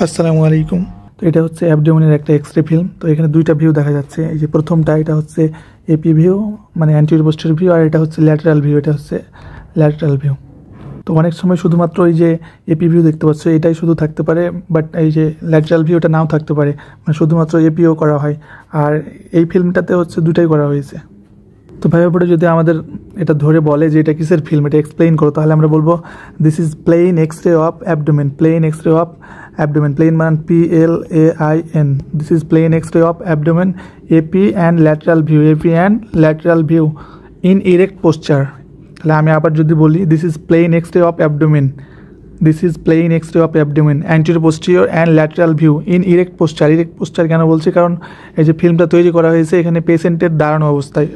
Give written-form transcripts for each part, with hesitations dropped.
আসসালামু আলাইকুম। তো এটা হচ্ছে অ্যাবডোমেনের একটা এক্সরে ফিল্ম। তো এখানে দুইটা ভিউ দেখা যাচ্ছে। এই যে প্রথমটা এটা হচ্ছে এপি ভিউ, মানে অ্যান্টিরিয়র পোস্টেরিয়র ভিউ, আর এটা হচ্ছে ল্যাটারাল ভিউ, এটা হচ্ছে ল্যাটারাল ভিউ। তো অনেক সময় শুধুমাত্র এই যে এপি ভিউ দেখতে পাচ্ছ এটাই শুধু থাকতে পারে, বাট এই যে ল্যাটারাল ভিউটা নাও থাকতে পারে, মানে শুধুমাত্র এপিও করা হয়। আর এই ফিল্মটাতে হচ্ছে দুটাই করা হয়েছে। তো ভাইবা পরে যদি আমাদের এটা ধরে বলে যে এটা কিসের ফিল্ম, এটা এক্সপ্লেইন করো, তাহলে আমরা বলবো this is plain X-ray of abdomen. Plain X-ray of abdomen, plain মানে PLAIN। This is plain X-ray of abdomen, AP and lateral view, AP and lateral view in erect posture. তাহলে আমি আবার যদি বলি this is plain X-ray of abdomen, this is plain X-ray of abdomen anterior posterior and lateral view in erect posture. Erect posture কেন বলছি, কারণ এই যে ফিল্মটা তৈরি করা হয়েছে এখানে পেশেন্টের দাঁড়ানো অবস্থায়।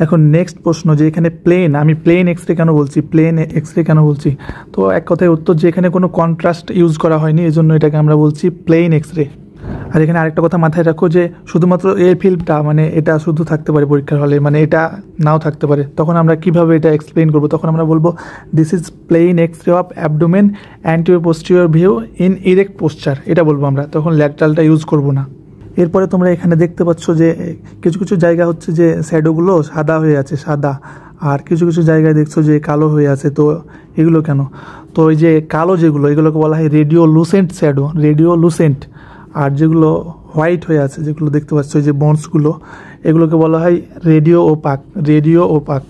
এখন নেক্সট প্রশ্ন যে এখানে প্লেন, আমি প্লেন এক্সরে কেন বলছি, প্লেন এক্সরে কেন বলছি? তো এক কথায় উত্তর যে এখানে কোনো কন্ট্রাস্ট ইউজ করা হয়নি, এই জন্য এটাকে আমরা বলছি প্লেন এক্সরে। আর এখানে আরেকটা কথা মাথায় রাখো যে শুধুমাত্র এই ফিল্মটা, মানে এটা শুধু থাকতে পারে পরীক্ষার হলে, মানে এটা নাও থাকতে পারে। তখন আমরা কিভাবে এটা এক্সপ্লেইন করবো? তখন আমরা বলবো this is plain X-ray of abdomen anterior posterior view in erect posture, এটা বলবো আমরা, তখন ল্যাটারালটা ইউজ করবো না। এরপরে তোমরা এখানে দেখতে পাচ্ছ যে কিছু কিছু জায়গা হচ্ছে যে শ্যাডোগুলো সাদা হয়ে আছে, সাদা, আর কিছু কিছু জায়গায় দেখছো যে কালো হয়ে আছে। তো এগুলো কেন? তো এই যে কালো যেগুলো, এগুলোকে বলা হয় radiolucent shadow, radiolucent. আর যেগুলো হোয়াইট হয়ে আছে, যেগুলো দেখতে পাচ্ছ এই যে বন্ডসগুলো, এগুলোকে বলা হয় রেডিও ওপাক, রেডিও ওপাক।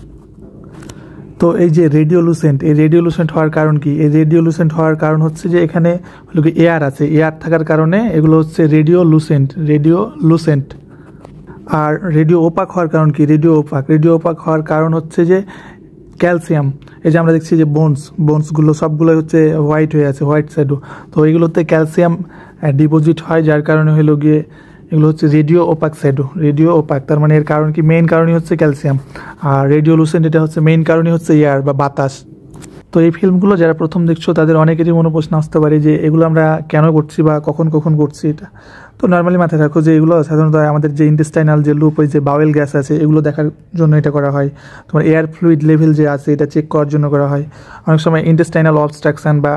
তো এই যে রেডিওলুসেন্ট, এই রেডিওলুসেন্ট হওয়ার কারণ কি? এই রেডিওলুসেন্ট হওয়ার কারণ হচ্ছে যে এখানে হলো কি এয়ার আছে, এয়ার থাকার কারণে এগুলো হচ্ছে রেডিওলুসেন্ট, রেডিওলুসেন্ট। আর রেডিও ওপাক হওয়ার কারণ কি? রেডিও ওপাক, রেডিও ওপাক হওয়ার কারণ হচ্ছে যে ক্যালসিয়াম। এই যে আমরা দেখছি যে বোনসগুলো সবগুলো হচ্ছে হোয়াইট হয়ে আছে, হোয়াইট শ্যাডো। তো এইগুলোতে ক্যালসিয়াম ডিপোজিট হয়, যার কারণে হলো গিয়ে এগুলো হচ্ছে radio opaque shadow, radio opaque. তার মানে এর কারণ কি? মেইন কারণই হচ্ছে ক্যালসিয়াম। আর রেডিওলুসেন্ট এটা হচ্ছে মেইন কারণই হচ্ছে এয়ার বা বাতাস। তো এই ফিল্মগুলো যারা প্রথম দেখছো তাদের অনেকেরই মনে প্রশ্ন আসতে পারে যে এগুলো আমরা কেন করছি বা কখন কখন করছি এটা। তো নর্মালি মাথায় রাখো যে এগুলো সাধারণত আমাদের যে ইন্টেস্টাইনাল যে লুপ, ওই যে বাওয়েল গ্যাস আছে, এগুলো দেখার জন্য এটা করা হয়। তোমার এয়ার ফ্লুইড লেভেল যে আছে এটা চেক করার জন্য করা হয়। অনেক সময় ইন্টেস্টাইনাল অবস্ট্রাকশান বা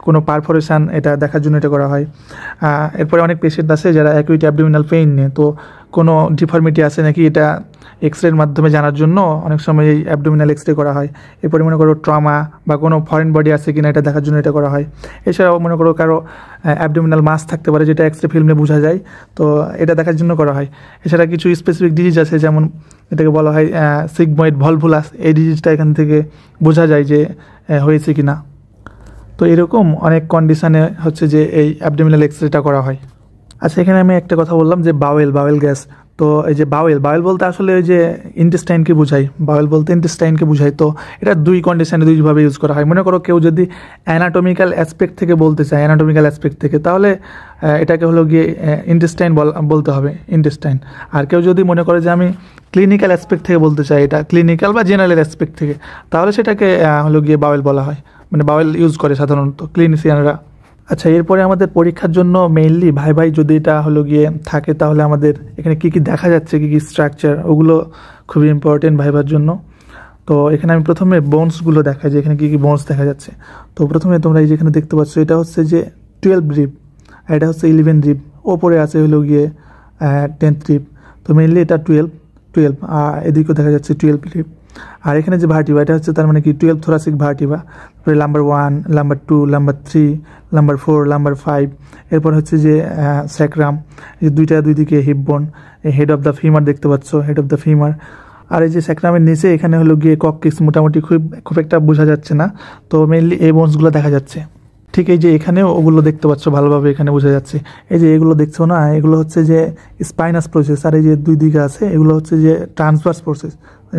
কোনো পারফোরেশন এটা দেখার জন্য এটা করা হয়। এরপরে অনেক পেশেন্ট আছে যারা অ্যাকুইট অ্যাবডোমিনাল পেইন নিয়ে, তো কোনো ডিফর্মিটি আছে নাকি এটা এক্সরের মাধ্যমে জানার জন্য অনেক সময় এই অ্যাবডোমিনাল এক্সরে করা হয়। এরপরে মনে করো ট্রমা বা কোনো ফরেন বডি আছে কিনা এটা দেখার জন্য এটা করা হয়। এছাড়াও মনে করো কারো অ্যাবডোমিনাল মাস থাকতে পারে, যেটা এক্সরে ফিল্মে বোঝা যায়, তো এটা দেখার জন্য করা হয়। এছাড়া কিছু স্পেসিফিক ডিজিজ আছে, যেমন এটাকে বলা হয় সিগময়েড ভলভুলাস, এই ডিজিজটা এখান থেকে বোঝা যায় যে হয়েছে কি না। তো এরকম অনেক কন্ডিশানে হচ্ছে যে এই অ্যাবডোমিনাল এক্সরেটা করা হয়। আচ্ছা, এখানে আমি একটা কথা বললাম যে বাওয়েল গ্যাস। তো এই যে বাওয়েল বলতে আসলে ওই যে ইন্টেস্টাইনকে বোঝায়, বাওয়েল বলতে ইন্টেস্টাইনকে বোঝায়। তো এটা দুই কন্ডিশনে দুইভাবে ইউজ করা হয়। মনে করো কেউ যদি অ্যানাটমিক্যাল অ্যাসপেক্ট থেকে বলতে চায়, অ্যানাটমিক্যাল অ্যাসপেক্ট থেকে, তাহলে এটাকে হলো গিয়ে ইন্টেস্টাইন বলতে হবে, ইন্টেস্টাইন। আর কেউ যদি মনে করে যে আমি ক্লিনিক্যাল অ্যাসপেক্ট থেকে বলতে চাই, এটা ক্লিনিক্যাল বা জেনারেল অ্যাসপেক্ট থেকে, তাহলে সেটাকে হলো গিয়ে বাওয়েল বলা হয়, মানে বাওয়েল ইউজ করে সাধারণত ক্লিনিশিয়ানরা। আচ্ছা, এরপরে আমাদের পরীক্ষার জন্য মেইনলি ভাই যদি এটা হলো গিয়ে থাকে, তাহলে আমাদের এখানে কী কী দেখা যাচ্ছে, কী কী স্ট্রাকচার, ওগুলো খুবই ইম্পর্টেন্ট ভাইবার জন্য। তো এখানে আমি প্রথমে বোনসগুলো দেখাই যে এখানে কী কী বোনস দেখা যাচ্ছে। তো প্রথমে তোমরা এই যেখানে দেখতে পাচ্ছ এটা হচ্ছে যে 12 রিব, আর এটা হচ্ছে 11 রিব, ওপরে আছে হলো গিয়ে 10th রিব। তো মেইনলি এটা 12, আর এদিকেও দেখা যাচ্ছে 12 রিব। আর এখানে যে ভার্টিবা, এটা হচ্ছে তার মানে কি 12 থোরাসিক ভার্টিবা। তারপরে number 1, number 2, number 3, number 4, number 5। এরপর হচ্ছে যে স্যাক্রাম, এই দুই দিকে হিপ বোন, হেড অফ দ্য ফিমার দেখতে পাচ্ছ, হেড অফ দ্য ফিমার। আর এই যে স্যাক্রামের নিচে এখানে হলো গিয়ে কক্কিস, মোটামুটি খুব একটা বোঝা যাচ্ছে না। তো মেইনলি এই বোনসগুলো দেখা যাচ্ছে। ঠিক এই যে এখানেও ওগুলো দেখতে পাচ্ছ ভালোভাবে, এখানে বোঝা যাচ্ছে। এই যে এগুলো দেখছো না, এগুলো হচ্ছে যে স্পাইনাস প্রসেস, আর এই যে দুই দিকে আছে এগুলো হচ্ছে যে ট্রান্সভার্স প্রসেস।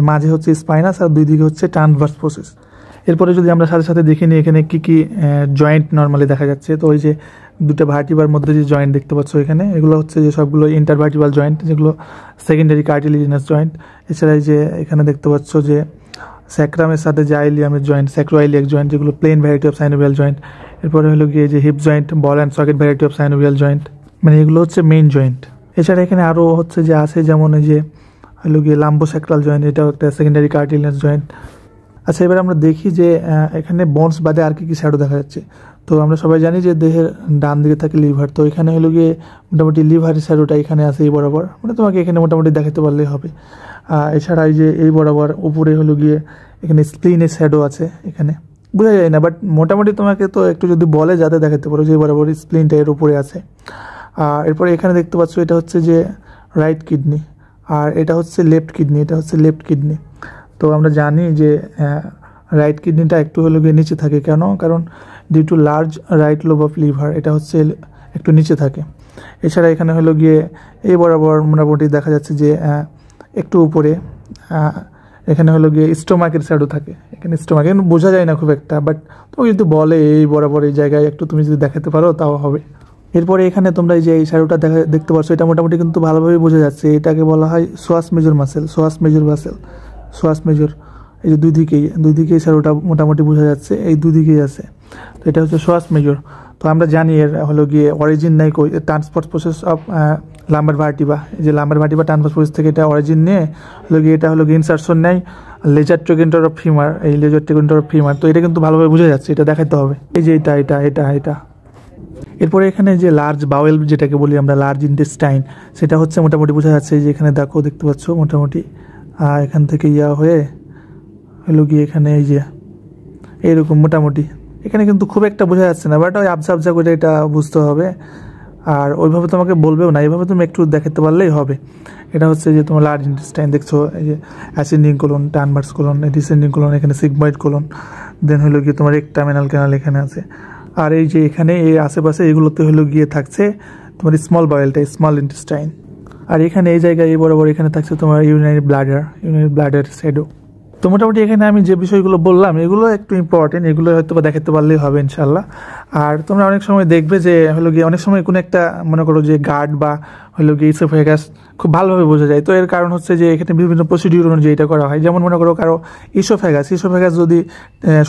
মাঝে হচ্ছে স্পাইনাস আর দুই দিকে হচ্ছে ট্রান্সভার্স প্রসেস। এরপরে যদি আমরা সাথে সাথে দেখে নিই এখানে কী কী জয়েন্ট নর্মালি দেখা যাচ্ছে। তো ওই যে দুটো ভার্টিবার মধ্যে যে জয়েন্ট দেখতে পাচ্ছ এখানে, এগুলো হচ্ছে যে সবগুলো ইন্টারভার্টিবাল জয়েন্ট, যেগুলো সেকেন্ডারি কার্টিলিজিনাস জয়েন্ট। এছাড়া এই যে এখানে দেখতে পাচ্ছ যে স্যাক্রামের সাথে যে আইলিয়ামের জয়েন্ট, স্যাক্রোআইলিয়াক জয়েন্ট, যেগুলো plane variety of synovial joint. এরপরে হলো গিয়ে যে hip joint, ball and socket variety of synovial joint, মানে এগুলো হচ্ছে মেইন জয়েন্ট। এছাড়া এখানে আরও হচ্ছে যে আছে, যেমন এই যে হলো গিয়ে লাম্বোস্যাক্রাল জয়েন্ট, এটাও একটা সেকেন্ডারি কার্টিলিজিনাস জয়েন্ট। আচ্ছা, এবার আমরা দেখি যে এখানে বোনস বাদে আর কি কি শ্যাডো দেখা যাচ্ছে। তো আমরা সবাই জানি যে দেহের ডান দিকে থাকে লিভার, তো এখানে হলো গিয়ে মোটামুটি লিভারের শ্যাডোটা এখানে আছে এই বরাবর, মানে তোমাকে এখানে মোটামুটি দেখাতে পারলেই হবে। এছাড়া এই যে এই বরাবর উপরে হলো গিয়ে এখানে স্প্লিনের শ্যাডো আছে, এখানে বোঝা যায় না, বাট মোটামুটি তোমাকে তো একটু যদি বলে যাতে দেখাতে পারো যে বরাবর স্প্লিনটা এর উপরে আছে। এরপরে এখানে দেখতে পাচ্ছ এটা হচ্ছে যে রাইট কিডনি, আর এটা হচ্ছে লেফট কিডনি, এটা হচ্ছে লেফট কিডনি। তো আমরা জানি যে রাইট কিডনিটা একটু হলো গিয়ে নিচে থাকে, কেন? কারণ due to large right lobe of liver, এটা হচ্ছে একটু নিচে থাকে। এছাড়া এখানে হলো গিয়ে এই বরাবর মোটামুটি দেখা যাচ্ছে যে একটু উপরে এখানে হলো গিয়ে স্টোমাকের শ্যাডো থাকে, এখানে স্টোমাক কিন্তু বোঝা যায় না খুব একটা, বাট তোমাকে যদি বলে এই বরাবর এই জায়গায় একটু তুমি যদি দেখাতে পারো তাও হবে। এরপরে এখানে তোমরা এই যে এই শ্যাডোটা দেখতে পাচ্ছ, এটা মোটামুটি কিন্তু ভালোভাবে বোঝা যাচ্ছে, এটাকে বলা হয় psoas major muscle, psoas major muscle, psoas major. এই যে দুই দিকেই শ্যাডোটা মোটামুটি বোঝা যাচ্ছে, এই দুই দিকেই আছে, তো এটা হচ্ছে সোয়াস মেজর। তো আমরা জানি এর হলো গিয়ে অরিজিন নাই কই, ট্রান্সপোর্ট প্রসেস অফ লাম্বার ভার্টিবা, এই যে লাম্বার ভার্টিবা ট্রান্সপোর্ট প্রসেস থেকে এটা অরিজিন নিয়ে হলো গিয়ে এটা হলো গিয়ে ইনসারশন নেয় লেজার ট্রেগেন্টার অফ ফিমার, এই লেজার ট্রেগেন্টার অফ ফিমার। তো এটা কিন্তু ভালোভাবে বোঝা যাচ্ছে, এটা দেখাতে হবে, এই যে এটা। এরপরে এখানে যে লার্জ বাওয়েল যেটাকে বলি আমরা, লার্জ ইন্টেস্টাইন, সেটা হচ্ছে মোটামুটি বোঝা যাচ্ছে, যে এখানে দেখতে পাচ্ছ মোটামুটি এখান থেকে হয়ে হলো গিয়ে এখানে এই যে এইরকম মোটামুটি, এখানে কিন্তু খুব একটা বোঝা যাচ্ছে না, বাট ওই আবজা করে এটা বুঝতে হবে। আর ওইভাবে তোমাকে বলবেও না, এইভাবে তুমি একটু দেখাতে পারলেই হবে। এটা হচ্ছে যে তোমার লার্জ ইন্টেস্টাইন দেখছো, এই যে ascending colon, transverse colon, descending colon, এখানে সিগময়েড কোলন, দেন হলো গিয়ে তোমার একটামিনাল ক্যানাল এখানে আছে। আর এই যে এখানে এই আশেপাশে এগুলোতে হলো গিয়ে থাকছে তোমার স্মল বাওয়েলটা, স্মল ইন্টেস্টাইন। আর এখানে এই জায়গায় এই বরাবর এখানে থাকছে তোমার ইউরিনারি ব্লাডার শ্যাডো। তো মোটামুটি এখানে আমি যে বিষয়গুলো বললাম এগুলো একটু ইম্পর্টেন্ট, এগুলো হয়তো বা দেখাতে পারলেই হবে ইনশাল্লাহ। আর তোমরা অনেক সময় দেখবে যে হলো গিয়ে অনেক সময় কোনো একটা মনে করো যে গার্ড বা হলো গিয়ে ইসোফেগাস খুব ভালোভাবে বোঝা যায়। তো এর কারণ হচ্ছে যে এখানে বিভিন্ন প্রসিডিউর অনুযায়ী এটা করা হয়। যেমন মনে করো কারো ইসোফেগাস যদি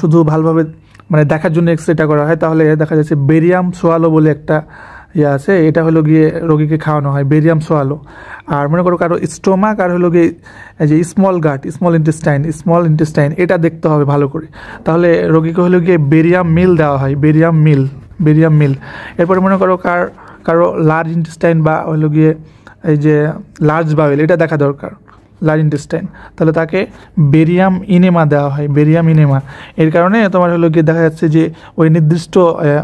শুধু ভালোভাবে মানে দেখার জন্য এক্সরেটা করা হয়, তাহলে দেখা যাচ্ছে বেরিয়াম সোয়ালো বলে একটা আছে, এটা হলো গিয়ে রোগীকে খাওয়ানো হয়, বেরিয়াম সোয়ালো। আর মনে করো কারো স্টোমাক আর হলো গিয়ে যে স্মল গাট, স্মল ইন্টেস্টাইন এটা দেখতে হবে ভালো করে, তাহলে রোগীকে হলো গিয়ে বেরিয়াম মিল দেওয়া হয়, বেরিয়াম মিল। এরপরে মনে করো কারো লার্জ ইন্টেস্টাইন বা হলো গিয়ে এই যে লার্জ বাওয়েল এটা দেখা দরকার, লার্জ ইন্টেস্টাইন, তাহলে তাকে বেরিয়াম ইনেমা দেওয়া হয়, বেরিয়াম ইনেমা। এর কারণে তোমার হলো গিয়ে দেখা যাচ্ছে যে ওই নির্দিষ্ট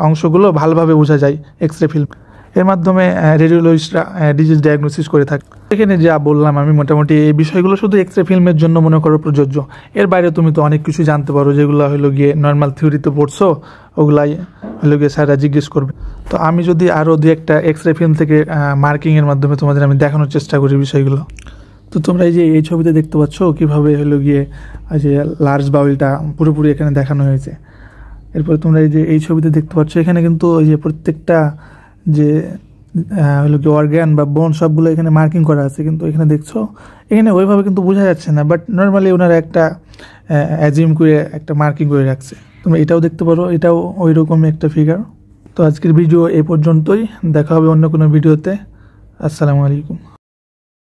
অংশগুলো ভালোভাবে বোঝা যায় এক্সরে ফিল্ম এর মাধ্যমে, রেডিওলজিস্টরা ডিজিজ ডায়াগনোসিস করে থাকে। এখানে যা বললাম আমি মোটামুটি এই বিষয়গুলো শুধু এক্সরে ফিল্মের জন্য মনে করো প্রযোজ্য, এর বাইরে তুমি তো অনেক কিছু জানতে পারো যেগুলো হলো গিয়ে নর্মাল থিওরিতে পড়ছো, ওগুলাই হলো গিয়ে স্যাররা জিজ্ঞেস করবে। তো আমি যদি আরও দু একটা এক্সরে ফিল্ম থেকে মার্কিংয়ের মাধ্যমে তোমাদের আমি দেখানোর চেষ্টা করি বিষয়গুলো। তো তোমরা এই যে এই ছবিতে দেখতে পাচ্ছ কীভাবে হলো গিয়ে যে লার্জ বাউলটা পুরোপুরি এখানে দেখানো হয়েছে। এরপরে তোমরা এই যে এই ছবিতে দেখতে পাচ্ছ এখানে কিন্তু ওই যে প্রত্যেকটা যে হলো কি অর্গ্যান বা বোন সবগুলো এখানে মার্কিং করা আছে, কিন্তু এখানে দেখছো এখানে ওইভাবে কিন্তু বোঝা যাচ্ছে না, বাট নর্মালি ওনারা একটা অ্যাজিউম করে একটা মার্কিং করে রাখছে। তোমরা এটাও দেখতে পারো, এটাও ওই রকমই একটা ফিগার। তো আজকের ভিডিও এই পর্যন্তই, দেখা হবে অন্য কোনো ভিডিওতে। আসসালামু আলাইকুম।